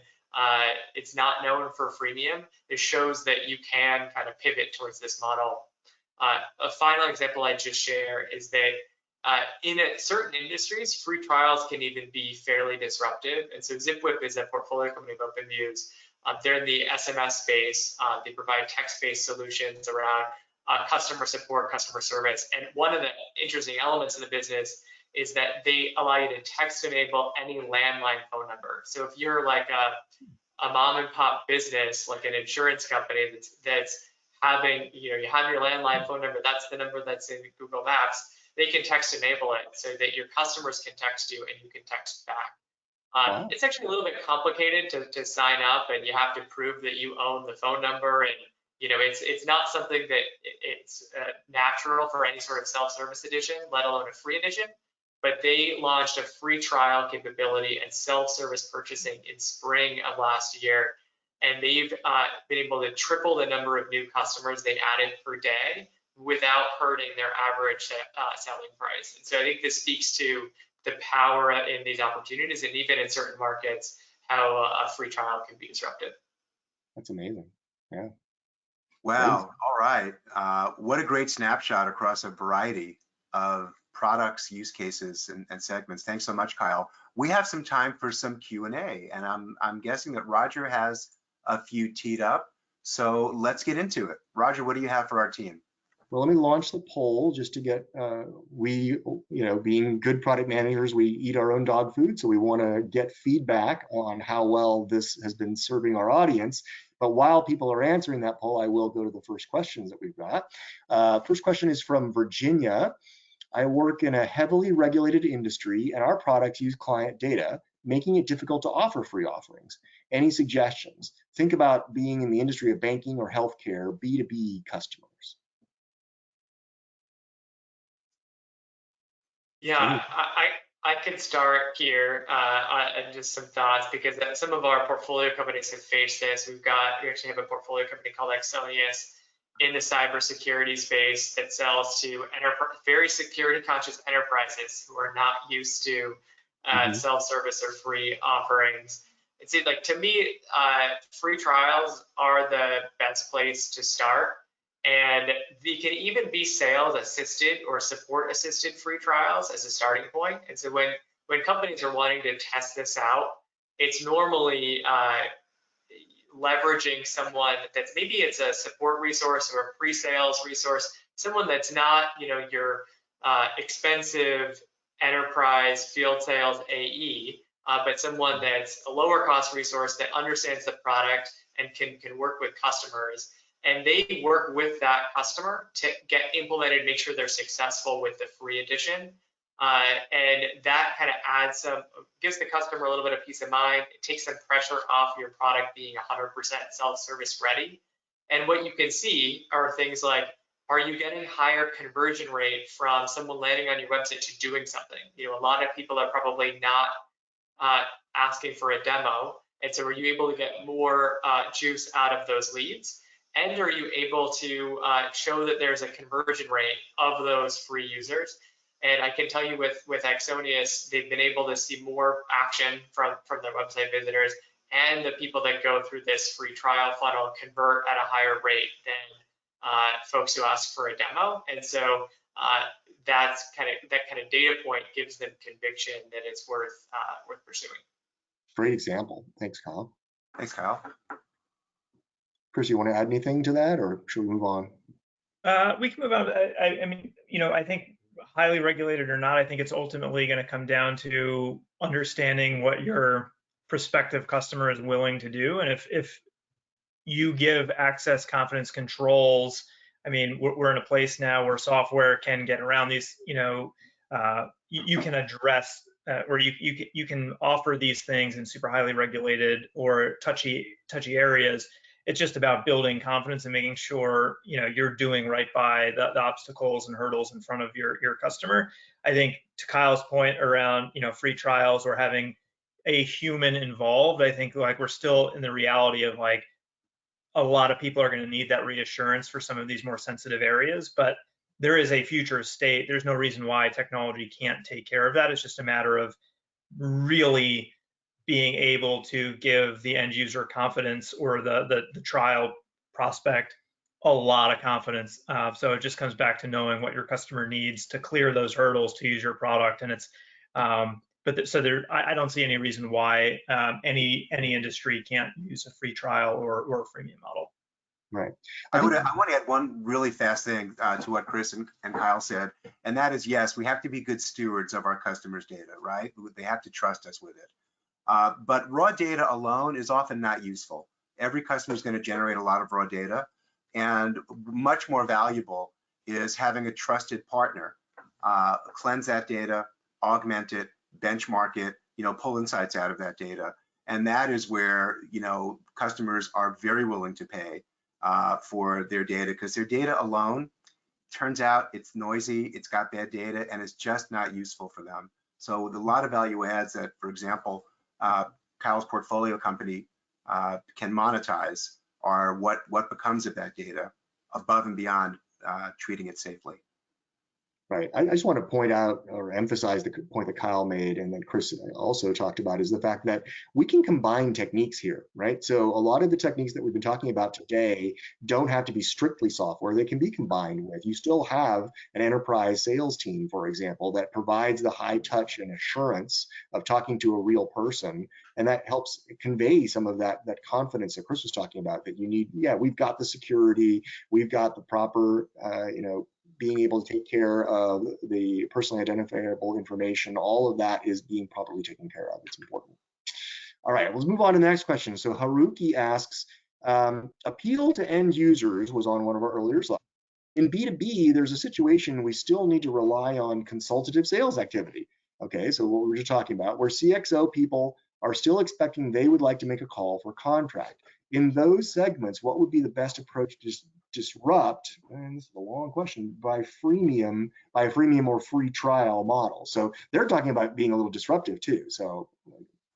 it's not known for freemium, it shows that you can kind of pivot towards this model. A final example I just share is that in certain industries, free trials can even be fairly disruptive. And so ZipWhip is a portfolio company of OpenView's. They're in the SMS space. They provide text-based solutions around customer support, customer service. And one of the interesting elements of the business is that they allow you to text enable any landline phone number. So if you're like a mom and pop business, like an insurance company that's having, you have your landline phone number, that's the number that's in Google Maps, they can text enable it so that your customers can text you and you can text back.
Wow.
It's actually a little bit complicated to sign up, and you have to prove that you own the phone number, and it's not something that it's natural for any sort of self-service edition, let alone a free edition. But they launched a free trial capability and self-service purchasing in spring of last year, and they've been able to triple the number of new customers they added per day without hurting their average selling price. And so I think this speaks to the power in these opportunities, and even in certain markets, how a free trial can be disruptive.
That's amazing. Yeah.
Wow. All right. What a great snapshot across a variety of products, use cases, and segments. Thanks so much, Kyle. We have some time for some Q&A, and I'm guessing that Roger has a few teed up. So let's get into it. Roger, what do you have for our team?
Well, let me launch the poll just to get, being good product managers, we eat our own dog food. So we want to get feedback on how well this has been serving our audience. But while people are answering that poll, I will go to the first questions that we've got. First question is from Virginia. I work in a heavily regulated industry and our products use client data, making it difficult to offer free offerings. Any suggestions? Think about being in the industry of banking or healthcare, B2B customers.
Yeah, I could start here and just some thoughts, because some of our portfolio companies have faced this. We actually have a portfolio company called Exonius in the cybersecurity space that sells to very security conscious enterprises who are not used to self-service or free offerings. It's like, to me, free trials are the best place to start. And they can even be sales assisted or support assisted free trials as a starting point. And so when companies are wanting to test this out, it's normally leveraging someone that's maybe it's a support resource or a pre-sales resource, someone that's not your expensive enterprise field sales AE, but someone that's a lower cost resource that understands the product and can work with customers. And they work with that customer to get implemented, make sure they're successful with the free edition. And that kind of gives the customer a little bit of peace of mind. It takes some pressure off your product being 100% self-service ready. And what you can see are things like, are you getting higher conversion rate from someone landing on your website to doing something? A lot of people are probably not asking for a demo. And so are you able to get more juice out of those leads? And are you able to show that there's a conversion rate of those free users? And I can tell you with Axonius, they've been able to see more action from their website visitors, and the people that go through this free trial funnel convert at a higher rate than folks who ask for a demo. And so that kind of data point gives them conviction that it's worth pursuing.
Great example. Thanks, Kyle.
Thanks, Kyle.
Chris, you want to add anything to that, or should we move on?
We can move on. I mean, I think highly regulated or not, I think it's ultimately going to come down to understanding what your prospective customer is willing to do. And if you give access confidence controls, I mean, we're in a place now where software can get around these, you can address or you can offer these things in super highly regulated or touchy areas. It's just about building confidence and making sure you're doing right by the obstacles and hurdles in front of your customer. I think to Kyle's point around free trials or having a human involved, I think like we're still in the reality of like a lot of people are going to need that reassurance for some of these more sensitive areas, but there is a future state. There's no reason why technology can't take care of that. It's just a matter of really being able to give the end user confidence or the trial prospect a lot of confidence. So it just comes back to knowing what your customer needs to clear those hurdles to use your product. And it's, I don't see any reason why any industry can't use a free trial or a freemium model.
Right.
I want to add one really fast thing to what Chris and Kyle said, and that is, yes, we have to be good stewards of our customers' data, right? They have to trust us with it. But raw data alone is often not useful. Every customer is going to generate a lot of raw data, and much more valuable is having a trusted partner cleanse that data, augment it, benchmark it, pull insights out of that data. And that is where, customers are very willing to pay for their data, because their data alone, turns out it's noisy, it's got bad data, and it's just not useful for them. So with a lot of value adds that, for example, Kyle's portfolio company can monetize are what becomes of that data above and beyond treating it safely.
Right. I just want to point out or emphasize the point that Kyle made and that Chris also talked about is the fact that we can combine techniques here, right? So a lot of the techniques that we've been talking about today don't have to be strictly software. They can be combined with. You still have an enterprise sales team, for example, that provides the high touch and assurance of talking to a real person. And that helps convey some of that confidence that Chris was talking about that you need. Yeah, we've got the security, we've got the proper, being able to take care of the personally identifiable information. All of that is being properly taken care of. It's important. All right, let's move on to the next question. So Haruki asks, appeal to end users was on one of our earlier slides. In B2B, there's a situation we still need to rely on consultative sales activity. Okay, so what we were just talking about, where CXO people are still expecting they would like to make a call for contract. In those segments, what would be the best approach to disrupt, and this is a long question, by a freemium or free trial model? So they're talking about being a little disruptive too. So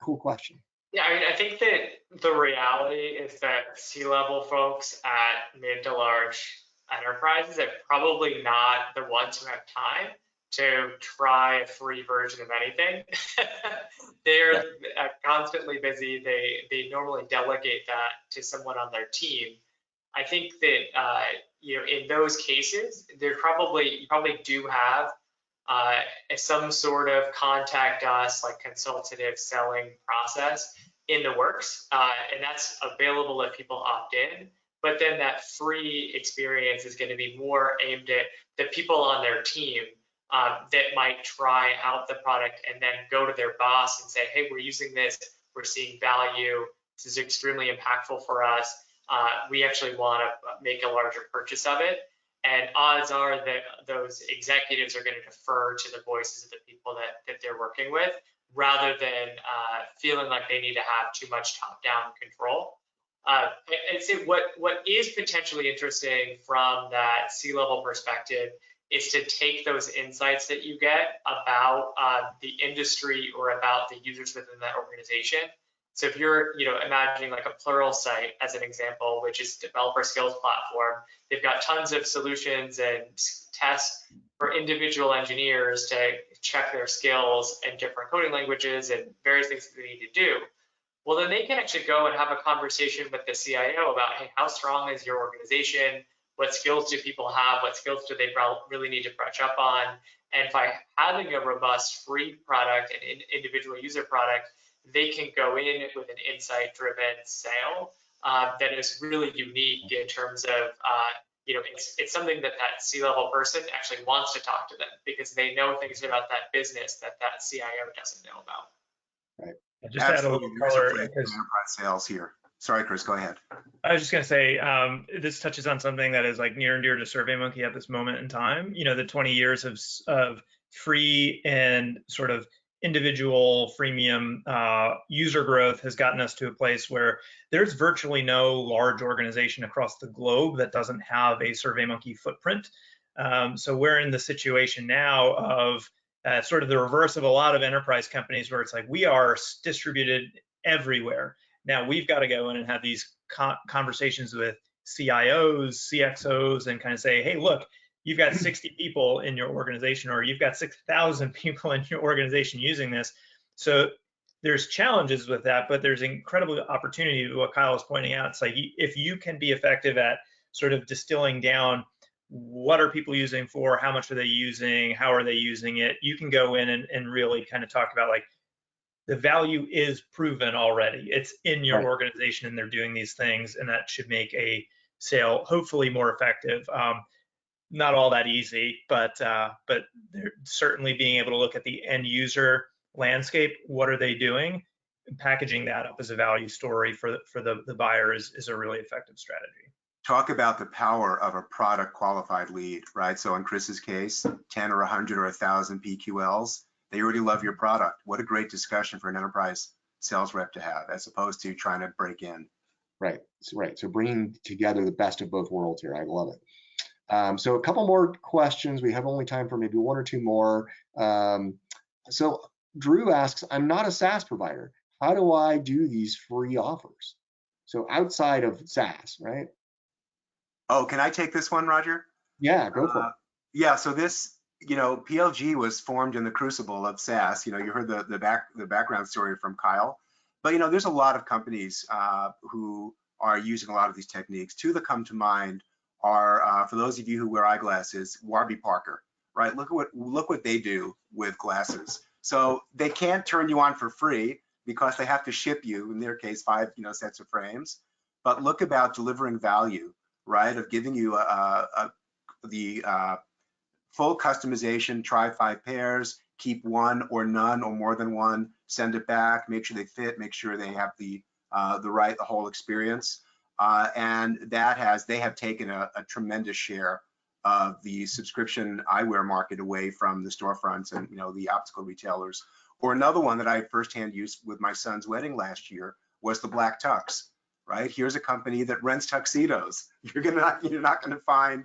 cool question.
Yeah, I mean, I think that the reality is that C-level folks at mid to large enterprises are probably not the ones who have time to try a free version of anything. They're constantly busy. They normally delegate that to someone on their team. I think that in those cases, you probably do have some sort of contact us, like consultative selling process in the works, and that's available if people opt in. But then that free experience is going to be more aimed at the people on their team that might try out the product and then go to their boss and say, hey, we're using this, we're seeing value, this is extremely impactful for us. We actually want to make a larger purchase of it. And odds are that those executives are going to defer to the voices of the people that they're working with, rather than feeling like they need to have too much top-down control. I'd say what is potentially interesting from that C-level perspective is to take those insights that you get about the industry or about the users within that organization So if you're, imagining like a Pluralsight as an example, which is developer skills platform, they've got tons of solutions and tests for individual engineers to check their skills in different coding languages and various things that they need to do. Well, then they can actually go and have a conversation with the CIO about, hey, how strong is your organization? What skills do people have? What skills do they really need to brush up on? And by having a robust free product and individual user product, they can go in with an insight-driven sale that is really unique in terms of, it's something that C-level person actually wants to talk to them because they know things about that business that CIO doesn't know about.
Right.
Just to add a little color, because
enterprise sales here. Sorry, Chris, go ahead.
I was just going to say, this touches on something that is like near and dear to SurveyMonkey at this moment in time. The 20 years of free and sort of individual freemium user growth has gotten us to a place where there's virtually no large organization across the globe that doesn't have a SurveyMonkey footprint. So we're in the situation now of sort of the reverse of a lot of enterprise companies where it's like we are distributed everywhere. Now we've got to go in and have these conversations with CIOs, CXOs, and kind of say, hey, look, you've got 60 people in your organization, or you've got 6,000 people in your organization using this. So there's challenges with that, but there's incredible opportunity. What Kyle was pointing out, it's like if you can be effective at sort of distilling down what are people using for, how much are they using, how are they using it, you can go in and really kind of talk about like the value is proven already. It's in your organization and they're doing these things, and that should make a sale hopefully more effective. Not all that easy, but they're certainly being able to look at the end user landscape. What are they doing? And packaging that up as a value story for the buyer is a really effective strategy.
Talk about the power of a product qualified lead, right? So in Chris's case, 10 or 100 or 1,000 PQLs, they already love your product. What a great discussion for an enterprise sales rep to have, as opposed to trying to break in.
Right. So bringing together the best of both worlds here. I love it. So a couple more questions. We have only time for maybe one or two more. So Drew asks, I'm not a SaaS provider. How do I do these free offers? So outside of SaaS, right?
Oh, can I take this one, Roger?
Yeah, go for it.
Yeah, so this, PLG was formed in the crucible of SaaS. You heard the background story from Kyle, but there's a lot of companies who are using a lot of these techniques. Two that come to mind are, for those of you who wear eyeglasses, Warby Parker, right? Look what they do with glasses. So they can't turn you on for free because they have to ship you, in their case, 5 sets of frames. But look about delivering value, right? Of giving you the full customization, try 5 pairs, keep one or none or more than one, send it back, make sure they fit, make sure they have the whole experience. And they have taken a tremendous share of the subscription eyewear market away from the storefronts and the optical retailers. Or another one that I firsthand used with my son's wedding last year was the Black Tux, right? Here's a company that rents tuxedos. You're not gonna find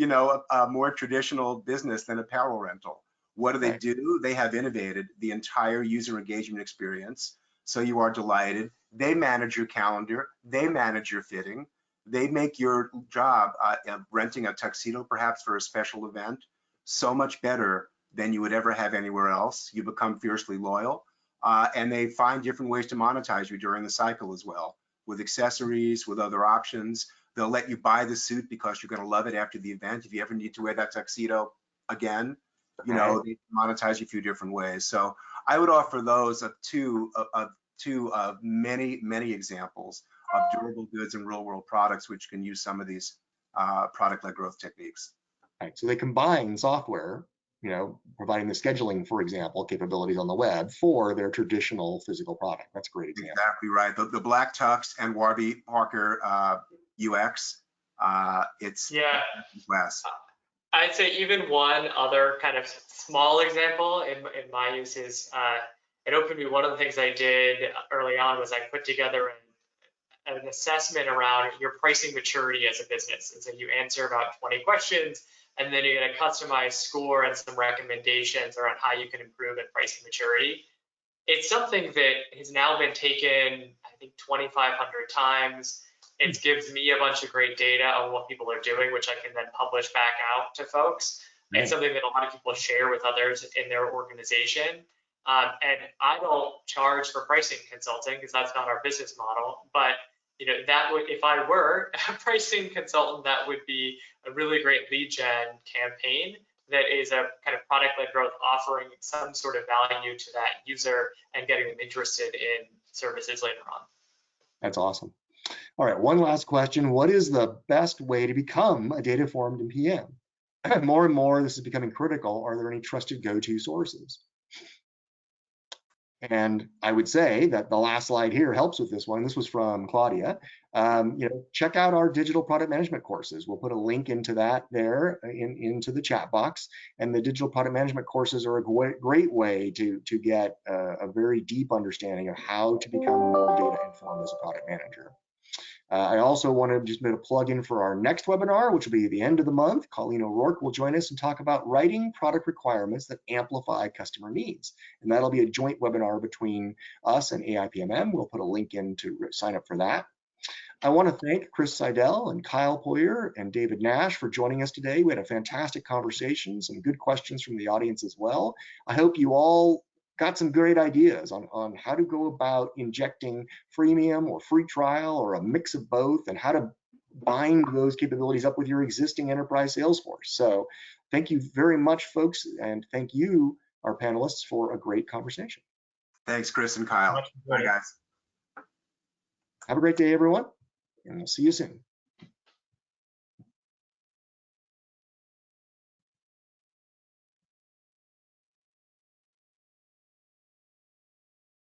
a more traditional business than apparel rental. What do they do? They have innovated the entire user engagement experience. So you are delighted. They manage your calendar. They manage your fitting. They make your job of renting a tuxedo, perhaps for a special event, so much better than you would ever have anywhere else. You become fiercely loyal, and they find different ways to monetize you during the cycle as well, with accessories, with other options. They'll let you buy the suit because you're going to love it after the event. If you ever need to wear that tuxedo again, they monetize you a few different ways. So I would offer those two of many examples of durable goods and real world products which can use some of these product-led growth techniques.
Right. So they combine software, providing the scheduling, for example, capabilities on the web for their traditional physical product. That's a great example.
Exactly right. The Black Tux and Warby Parker UX, it's class.
I'd say even one other kind of small example in my use is at OpenView, one of the things I did early on was I put together an assessment around your pricing maturity as a business. And so you answer about 20 questions, and then you get a customized score and some recommendations around how you can improve at pricing maturity. It's something that has now been taken, I think, 2,500 times. It gives me a bunch of great data on what people are doing, which I can then publish back out to folks.
Right.
It's something that a lot of people share with others in their organization. And I don't charge for pricing consulting because that's not our business model. But that would, if I were a pricing consultant, that would be a really great lead gen campaign that is a kind of product-led growth, offering some sort of value to that user and getting them interested in services later on.
That's awesome. All right, one last question. What is the best way to become a data-informed PM? More and more, this is becoming critical. Are there any trusted go-to sources? And I would say that the last slide here helps with this one. This was from Claudia. Check out our digital product management courses. We'll put a link into that there into the chat box. And the digital product management courses are a great way to get a very deep understanding of how to become more data informed as a product manager. I also want to just make a plug in for our next webinar, which will be at the end of the month. Colleen O'Rourke will join us and talk about writing product requirements that amplify customer needs. And that'll be a joint webinar between us and AIPMM. We'll put a link in to sign up for that. I want to thank Chris Seidell and Kyle Poyar and David Nash for joining us today. We had a fantastic conversation, some good questions from the audience as well. I hope you all got some great ideas on how to go about injecting freemium or free trial or a mix of both, and how to bind those capabilities up with your existing enterprise sales force. So thank you very much, folks, and thank you, our panelists, for a great conversation.
Thanks, Chris and Kyle. Bye, guys.
Have a great day, everyone, and we'll see you soon.